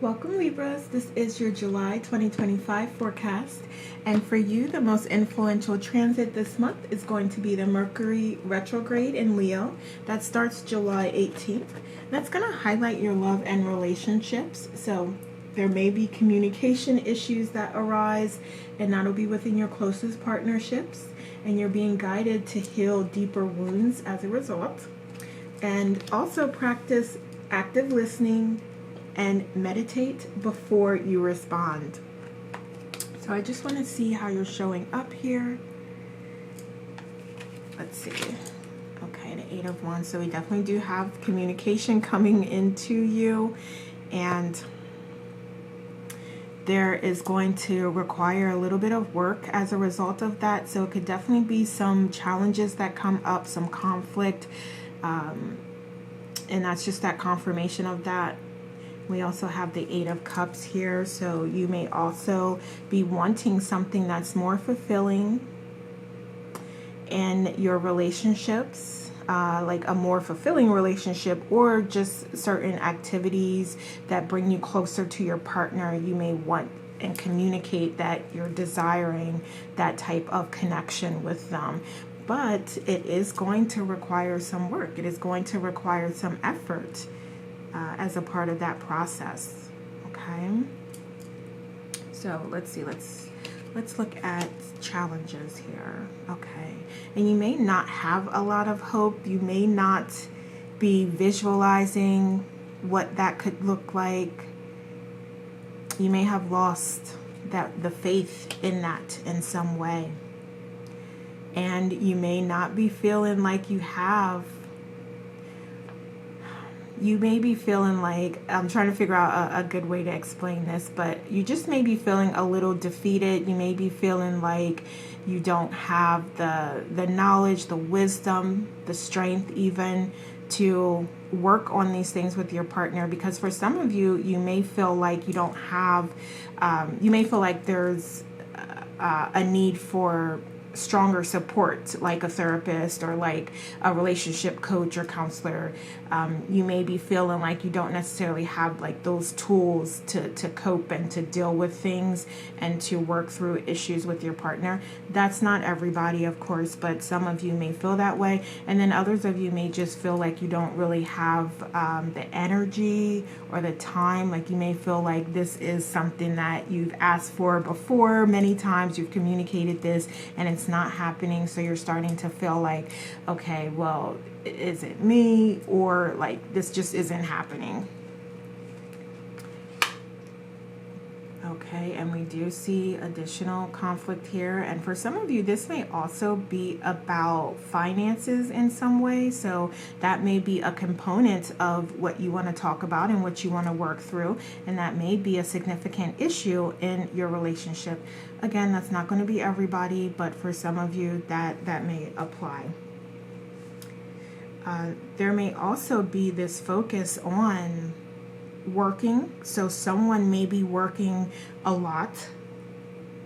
Welcome Libras, this is your July 2025 forecast, and for you the most influential transit this month is going to be the Mercury retrograde in Leo. That starts July 18th. That's going to highlight your love and relationships, so there may be communication issues that arise, and that'll be within your closest partnerships, and you're being guided to heal deeper wounds as a result. And also practice active listening and meditate before you respond. So I just want to see how you're showing up here. Let's see. Okay, the Eight of Wands. So we definitely do have communication coming into you, and there is going to require a little bit of work as a result of that. So it could definitely be some challenges that come up, some conflict, and that's just that confirmation of that. We also have the Eight of Cups here, so you may also be wanting something that's more fulfilling in your relationships, like a more fulfilling relationship, or just certain activities that bring you closer to your partner. You may want and communicate that you're desiring that type of connection with them. But it is going to require some work. It is going to require some effort as a part of that process. Okay, so let's see, let's look at challenges here. Okay, and you may not have a lot of hope. You may not be visualizing what that could look like. You may have lost the faith in that in some way, and you may not be feeling like you have. You may be feeling like, I'm trying to figure out a good way to explain this, but you just may be feeling a little defeated. You may be feeling like you don't have the knowledge, the wisdom, the strength even to work on these things with your partner. Because for some of you, you may feel like you don't have, you may feel like there's a need for stronger support, like a therapist or like a relationship coach or counselor. You may be feeling like you don't necessarily have like those tools to cope and to deal with things and to work through issues with your partner. That's not everybody, of course, but some of you may feel that way, and then others of you may just feel like you don't really have the energy or the time. Like you may feel like this is something that you've asked for before many times, you've communicated this and it's not happening, so you're starting to feel like, okay, well, is it me, or like this just isn't happening. Okay, and we do see additional conflict here, and for some of you this may also be about finances in some way, so that may be a component of what you want to talk about and what you want to work through, and that may be a significant issue in your relationship. Again, that's not going to be everybody, but for some of you that may apply. There may also be this focus on working, so someone may be working a lot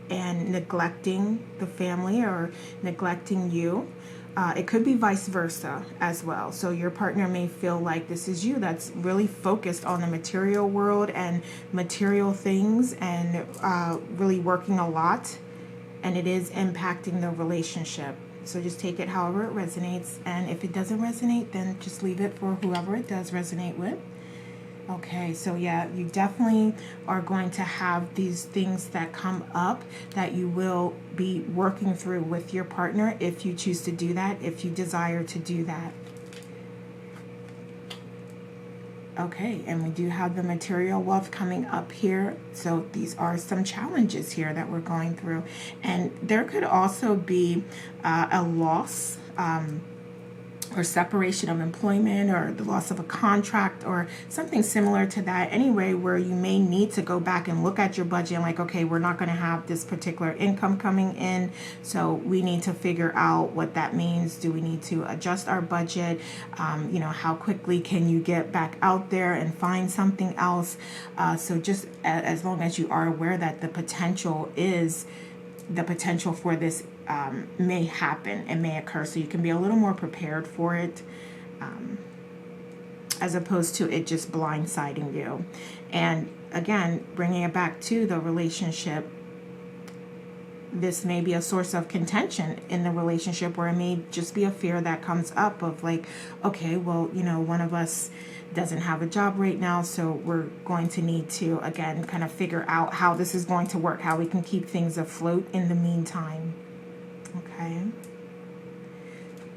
and neglecting the family or neglecting you. It could be vice versa as well. So your partner may feel like this is you that's really focused on the material world and material things and really working a lot, and it is impacting the relationship. So just take it however it resonates, and if it doesn't resonate, then just leave it for whoever it does resonate with. Okay, so yeah, you definitely are going to have these things that come up that you will be working through with your partner if you choose to do that, if you desire to do that. Okay, and we do have the material wealth coming up here. So these are some challenges here that we're going through. And there could also be a loss or separation of employment, or the loss of a contract, or something similar to that anyway, where you may need to go back and look at your budget and like, okay, we're not going to have this particular income coming in, so we need to figure out what that means. Do we need to adjust our budget? You know, how quickly can you get back out there and find something else? So just as long as you are aware that the potential for this may happen and may occur, so you can be a little more prepared for it, as opposed to it just blindsiding you. And again, bringing it back to the relationship, this may be a source of contention in the relationship, where it may just be a fear that comes up of like, okay, well, you know, one of us doesn't have a job right now, so we're going to need to, again, kind of figure out how this is going to work, how we can keep things afloat in the meantime. Okay.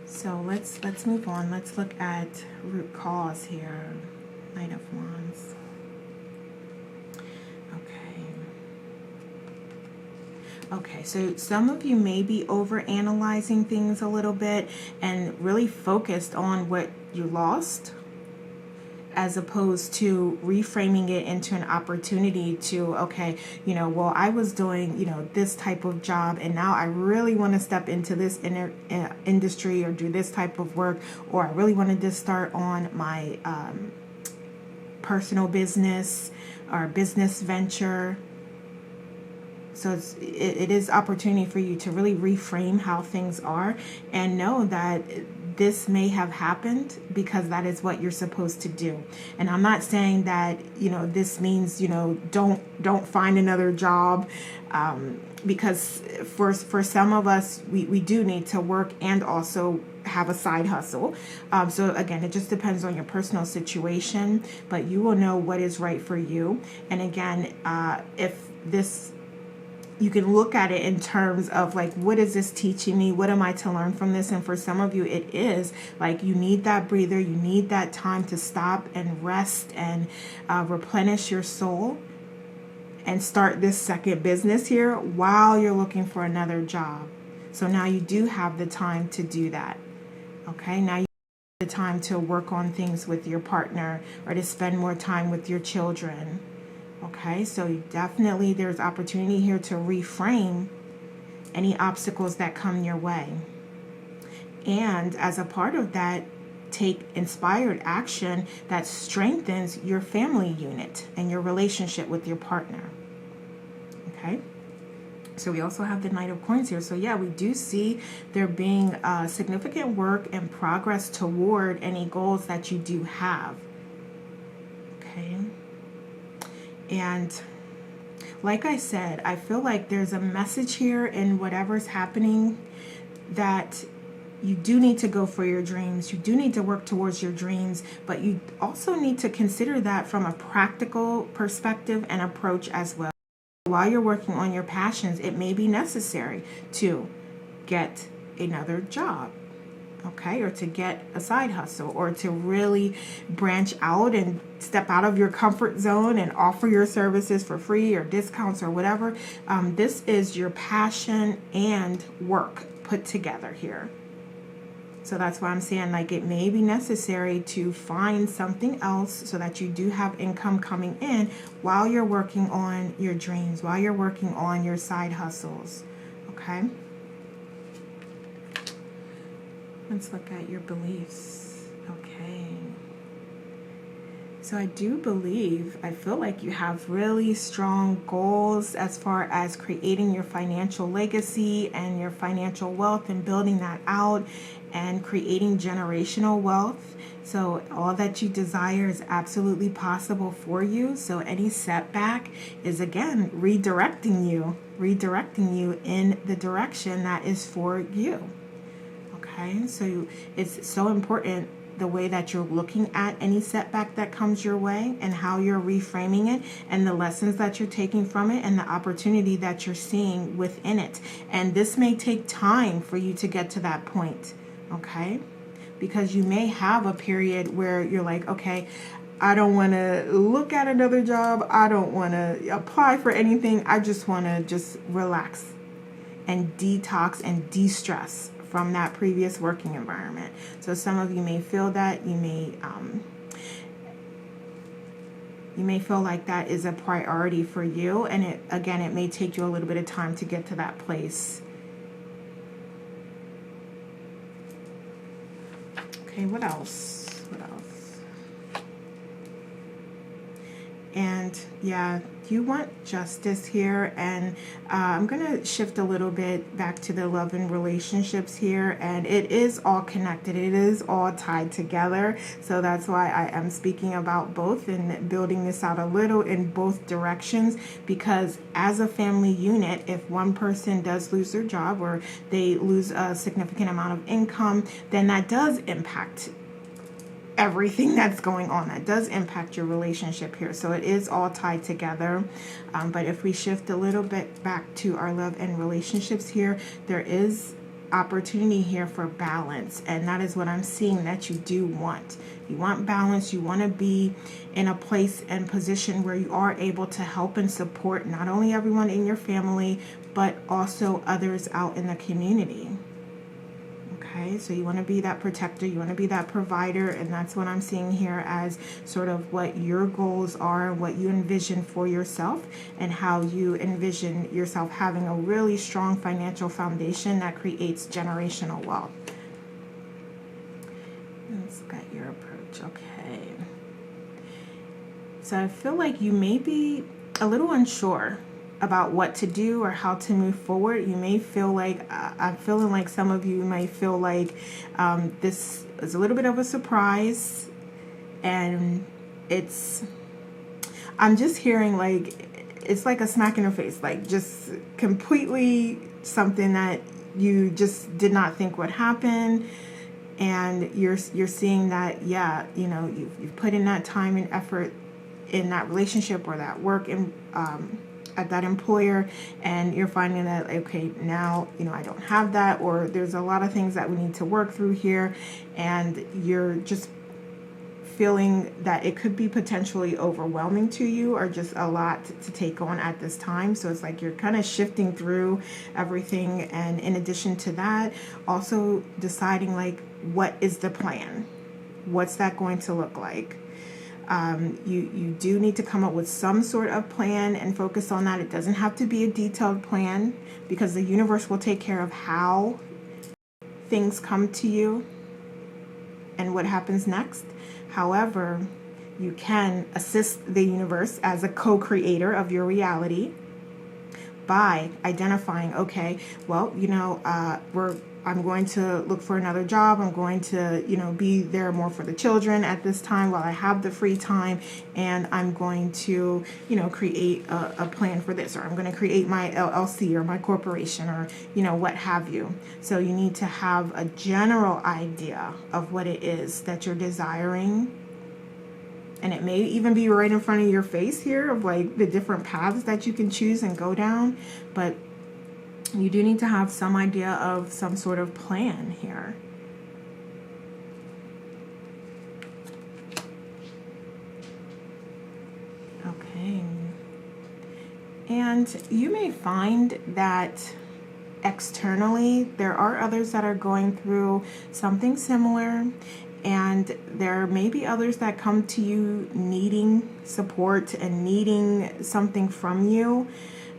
So let's move on. Let's look at root cause here. Knight of Wands. Okay, so some of you may be overanalyzing things a little bit and really focused on what you lost, as opposed to reframing it into an opportunity to, okay, you know, well, I was doing, you know, this type of job, and now I really want to step into this industry or do this type of work, or I really wanted to start on my personal business or business venture. So it is opportunity for you to really reframe how things are, and know that this may have happened because that is what you're supposed to do. And I'm not saying that, you know, this means, you know, don't find another job, because for some of us, we do need to work and also have a side hustle. So again, it just depends on your personal situation, but you will know what is right for you. And again, if this, you can look at it in terms of like, what is this teaching me? What am I to learn from this? And for some of you, it is like, you need that breather. You need that time to stop and rest and replenish your soul and start this second business here while you're looking for another job. So now you do have the time to do that. Okay, now you have the time to work on things with your partner, or to spend more time with your children. Okay, so definitely there's opportunity here to reframe any obstacles that come your way. And as a part of that, take inspired action that strengthens your family unit and your relationship with your partner. Okay, so we also have the Knight of Coins here. So yeah, we do see there being significant work and progress toward any goals that you do have. Okay. And like I said, I feel like there's a message here in whatever's happening, that you do need to go for your dreams. You do need to work towards your dreams, but you also need to consider that from a practical perspective and approach as well. While you're working on your passions, it may be necessary to get another job. Okay, or to get a side hustle, or to really branch out and step out of your comfort zone and offer your services for free or discounts or whatever. This is your passion and work put together here. So that's why I'm saying, like, it may be necessary to find something else so that you do have income coming in while you're working on your dreams, while you're working on your side hustles. Okay. Let's look at your beliefs. Okay. So I do believe, I feel like you have really strong goals as far as creating your financial legacy and your financial wealth, and building that out and creating generational wealth. So all that you desire is absolutely possible for you. So any setback is, again, redirecting you in the direction that is for you. Okay, so it's so important the way that you're looking at any setback that comes your way, and how you're reframing it, and the lessons that you're taking from it, and the opportunity that you're seeing within it. And this may take time for you to get to that point, okay? Because you may have a period where you're like, okay, I don't want to look at another job. I don't want to apply for anything. I just want to just relax and detox and de-stress from that previous working environment. So some of you may feel that. You may feel like that is a priority for you, and it may take you a little bit of time to get to that place. Okay, what else? And yeah, you want justice here. And I'm going to shift a little bit back to the love and relationships here. And it is all connected. It is all tied together. So that's why I am speaking about both and building this out a little in both directions. Because as a family unit, if one person does lose their job or they lose a significant amount of income, then that does impact everything that's going on. That does impact your relationship here. So it is all tied together. But if we shift a little bit back to our love and relationships here, there is opportunity here for balance. And that is what I'm seeing that you do want. You want balance. You want to be in a place and position where you are able to help and support not only everyone in your family, but also others out in the community. Okay, so you want to be that protector, you want to be that provider, and that's what I'm seeing here as sort of what your goals are, what you envision for yourself, and how you envision yourself having a really strong financial foundation that creates generational wealth. Let's look at your approach. Okay. So I feel like you may be a little unsure about what to do or how to move forward. You may feel like, I'm feeling like some of you may feel like this is a little bit of a surprise, and I'm just hearing like, it's like a smack in the face, like just completely something that you just did not think would happen. And you're seeing that, yeah, you know, you've put in that time and effort in that relationship or that work and at that employer, and you're finding that, okay, now, you know, I don't have that, or there's a lot of things that we need to work through here, and you're just feeling that it could be potentially overwhelming to you or just a lot to take on at this time. So it's like you're kind of shifting through everything, and in addition to that, also deciding like, what is the plan? What's that going to look like? You do need to come up with some sort of plan and focus on that. It doesn't have to be a detailed plan, because the universe will take care of how things come to you and what happens next. However, you can assist the universe as a co-creator of your reality by identifying, okay, well, you know, I'm going to look for another job. I'm going to, you know, be there more for the children at this time while I have the free time. And I'm going to, you know, create a plan for this, or I'm going to create my LLC or my corporation, or, you know, what have you. So you need to have a general idea of what it is that you're desiring. And it may even be right in front of your face here of like the different paths that you can choose and go down. But you do need to have some idea of some sort of plan here. Okay. And you may find that externally there are others that are going through something similar, and there may be others that come to you needing support and needing something from you.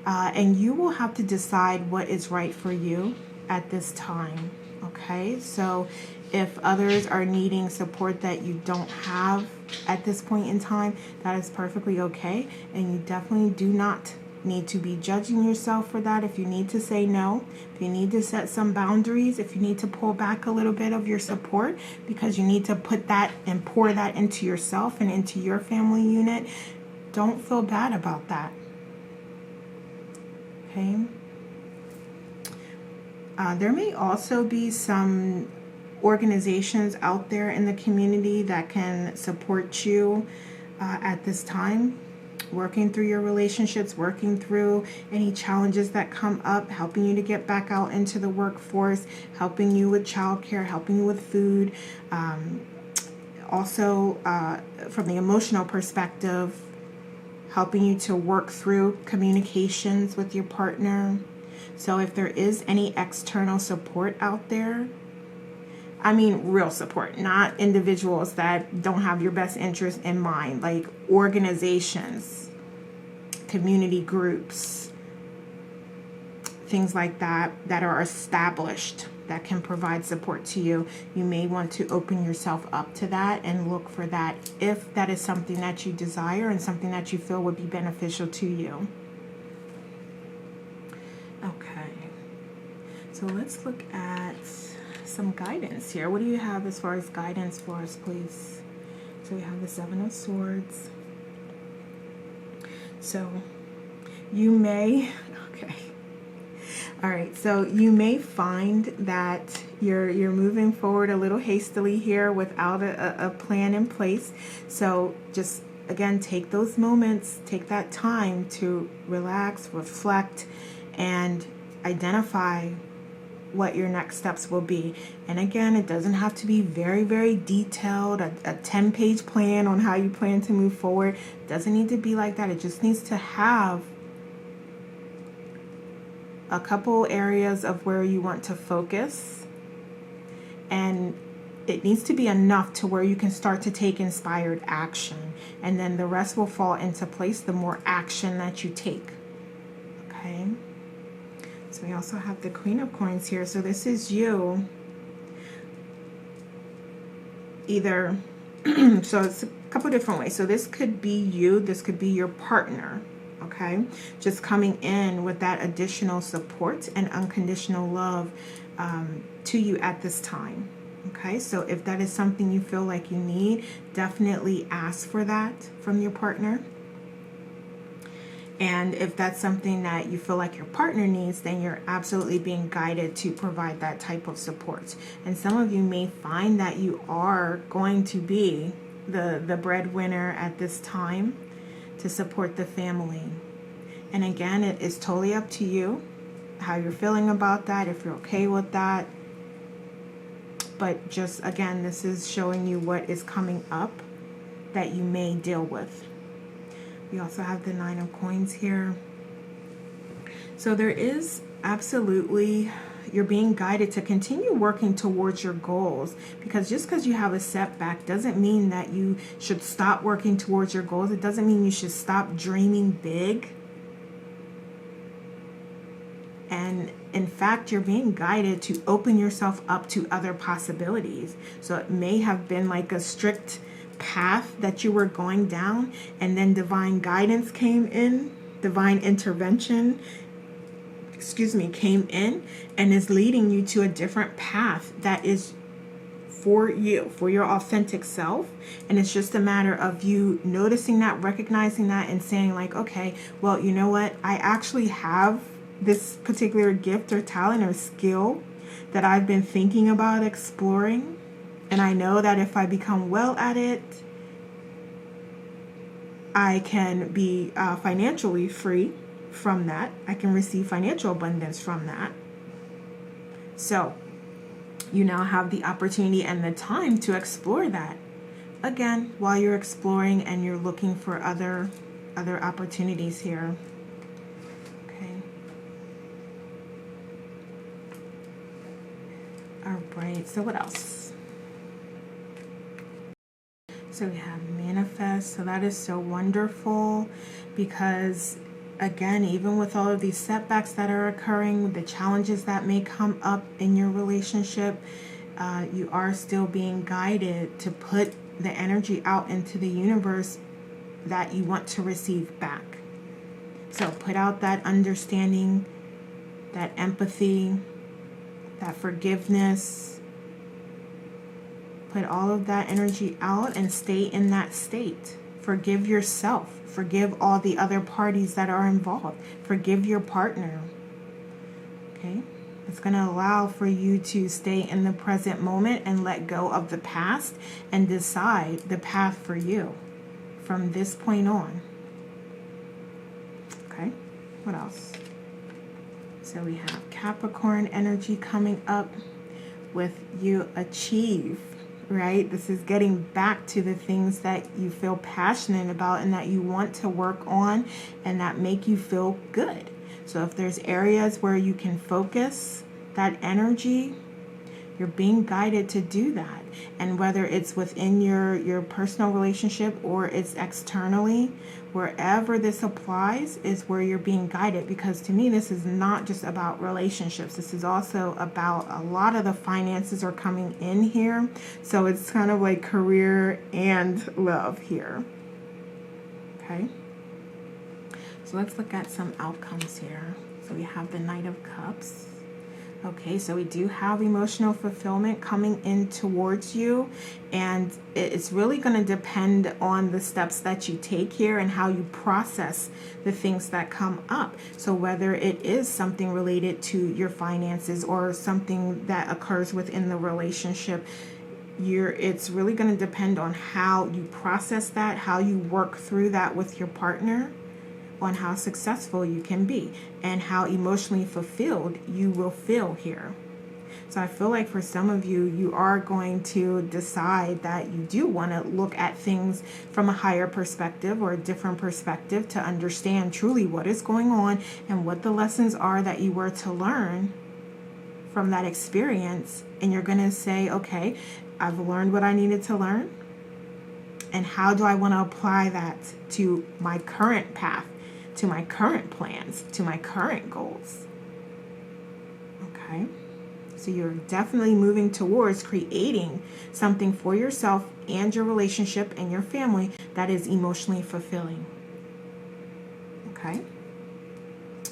And you will have to decide what is right for you at this time, okay? So if others are needing support that you don't have at this point in time, that is perfectly okay. And you definitely do not need to be judging yourself for that. If you need to say no, if you need to set some boundaries, if you need to pull back a little bit of your support because you need to put that and pour that into yourself and into your family unit, don't feel bad about that. Okay. There may also be some organizations out there in the community that can support you at this time, working through your relationships, working through any challenges that come up, helping you to get back out into the workforce, helping you with childcare, helping you with food. Also, from the emotional perspective, helping you to work through communications with your partner. So if there is any external support out there, I mean real support, not individuals that don't have your best interest in mind, like organizations, community groups, things like that, that are established that can provide support to you. You may want to open yourself up to that and look for that if that is something that you desire and something that you feel would be beneficial to you. Okay, so let's look at some guidance here. What do you have as far as guidance for us, please? So we have the Seven of Swords. So you may, okay. All right, so you may find that you're moving forward a little hastily here without a plan in place. So just, again, take those moments, take that time to relax, reflect, and identify what your next steps will be. And again, it doesn't have to be very, very detailed, a 10-page plan on how you plan to move forward. It doesn't need to be like that. It just needs to have a couple areas of where you want to focus, and it needs to be enough to where you can start to take inspired action, and then the rest will fall into place the more action that you take. Okay, so we also have the Queen of Coins here. So this is you either so it's a couple different ways. So this could be you, this could be your partner. Okay, just coming in with that additional support and unconditional love to you at this time. Okay, so if that is something you feel like you need, definitely ask for that from your partner. And if that's something that you feel like your partner needs, then you're absolutely being guided to provide that type of support. And some of you may find that you are going to be the breadwinner at this time to support the family. And again, it is totally up to you how you're feeling about that, if you're okay with that. But just, again, this is showing you what is coming up that you may deal with. We also have the Nine of Coins here. So there is absolutely, you're being guided to continue working towards your goals, because just because you have a setback doesn't mean that you should stop working towards your goals. It doesn't mean you should stop dreaming big. And in fact, you're being guided to open yourself up to other possibilities. So it may have been like a strict path that you were going down, and then divine guidance came in, divine intervention, came in and is leading you to a different path that is for you, for your authentic self. And it's just a matter of you noticing that, recognizing that, and saying like, okay, well, you know what? I actually have this particular gift or talent or skill that I've been thinking about exploring. And I know that if I become well at it, I can be financially free from that. I can receive financial abundance from that. So you now have the opportunity and the time to explore that. Again, while you're exploring and you're looking for other opportunities here. Okay. All right, so what else? So we have manifest. So that is so wonderful, because again, even with all of these setbacks that are occurring, the challenges that may come up in your relationship, you are still being guided to put the energy out into the universe that you want to receive back. So put out that understanding, that empathy, that forgiveness. Put all of that energy out and stay in that state. Forgive yourself. Forgive all the other parties that are involved. Forgive your partner. Okay? It's going to allow for you to stay in the present moment and let go of the past and decide the path for you from this point on. Okay? What else? So we have Capricorn energy coming up with you achieve. Right? This is getting back to the things that you feel passionate about and that you want to work on and that make you feel good. So if there's areas where you can focus that energy You're being guided to do that. And whether it's within your personal relationship or it's externally, wherever this applies is where you're being guided. Because to me, this is not just about relationships. This is also about a lot of the finances are coming in here. So it's kind of like career and love here. Okay. So let's look at some outcomes here. So we have the Knight of Cups. Okay, so we do have emotional fulfillment coming in towards you, and it's really going to depend on the steps that you take here and how you process the things that come up. So whether it is something related to your finances or something that occurs within the relationship, it's really going to depend on how you process that, how you work through that with your partner, on how successful you can be and how emotionally fulfilled you will feel here. So I feel like for some of you, you are going to decide that you do want to look at things from a higher perspective or a different perspective to understand truly what is going on and what the lessons are that you were to learn from that experience. And you're going to say, okay, I've learned what I needed to learn. And how do I want to apply that to my current path, to my current plans, to my current goals? Okay. So you're definitely moving towards creating something for yourself and your relationship and your family that is emotionally fulfilling. Okay.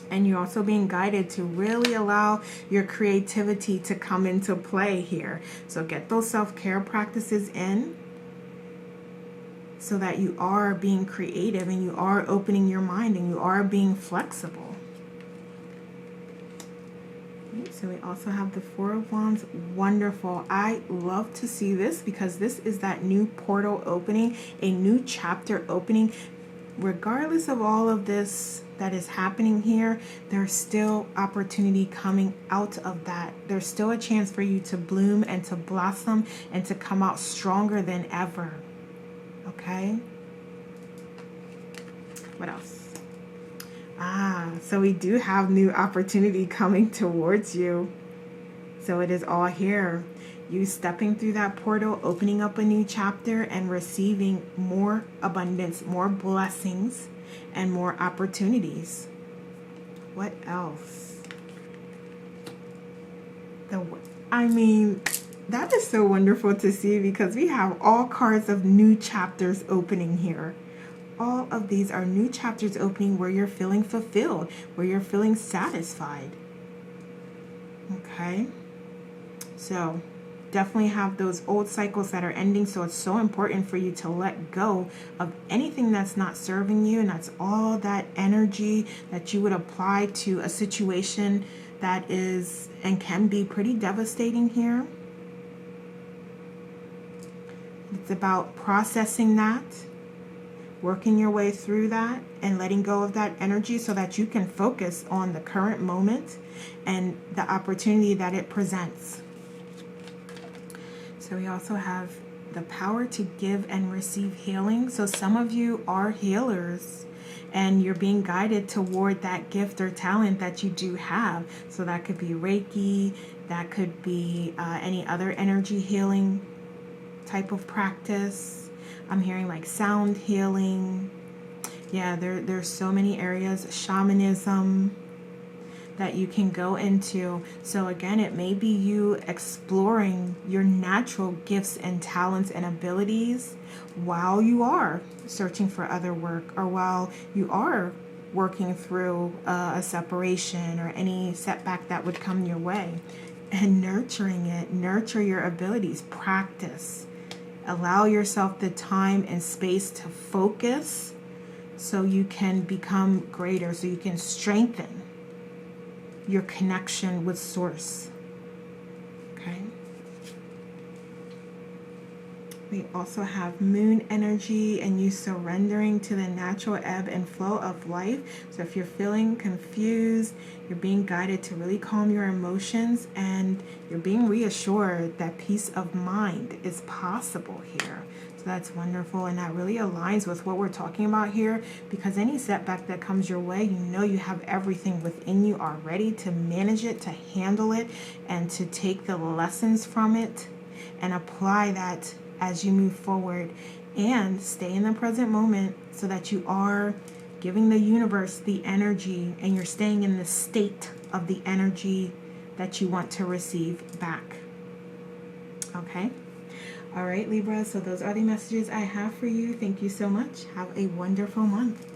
And you're also being guided to really allow your creativity to come into play here. So get those self-care practices in, so that you are being creative and you are opening your mind and you are being flexible. Okay, so we also have the Four of Wands. Wonderful. I love to see this because this is that new portal opening, a new chapter opening. Regardless of all of this that is happening here, there's still opportunity coming out of that. There's still a chance for you to bloom and to blossom and to come out stronger than ever. Okay. What else? So we do have new opportunity coming towards you. So it is all here. You stepping through that portal, opening up a new chapter and receiving more abundance, more blessings, and more opportunities. What else? That is so wonderful to see because we have all cards of new chapters opening here. All of these are new chapters opening where you're feeling fulfilled, where you're feeling satisfied. Okay? So definitely have those old cycles that are ending. So it's so important for you to let go of anything that's not serving you. And that's all that energy that you would apply to a situation that is and can be pretty devastating here. It's about processing that, working your way through that, and letting go of that energy so that you can focus on the current moment and the opportunity that it presents. So we also have the power to give and receive healing. So some of you are healers and you're being guided toward that gift or talent that you do have. So that could be Reiki, that could be any other energy healing type of practice. I'm hearing like sound healing. Yeah, there's so many areas. Shamanism that you can go into. So again, it may be you exploring your natural gifts and talents and abilities while you are searching for other work, or while you are working through a separation or any setback that would come your way, and nurturing it. Nurture your abilities. Practice. Allow yourself the time and space to focus so you can become greater, so you can strengthen your connection with Source. Okay. We also have moon energy and you surrendering to the natural ebb and flow of life. So if you're feeling confused, you're being guided to really calm your emotions, and you're being reassured that peace of mind is possible here. So That's wonderful, and that really aligns with what we're talking about here, because any setback that comes your way, you know you have everything within you already to manage it, to handle it, and to take the lessons from it and apply that as you move forward, and stay in the present moment so that you are giving the universe the energy, and you're staying in the state of the energy that you want to receive back. Okay? All right, Libra, so those are the messages I have for you. Thank you so much. Have a wonderful month.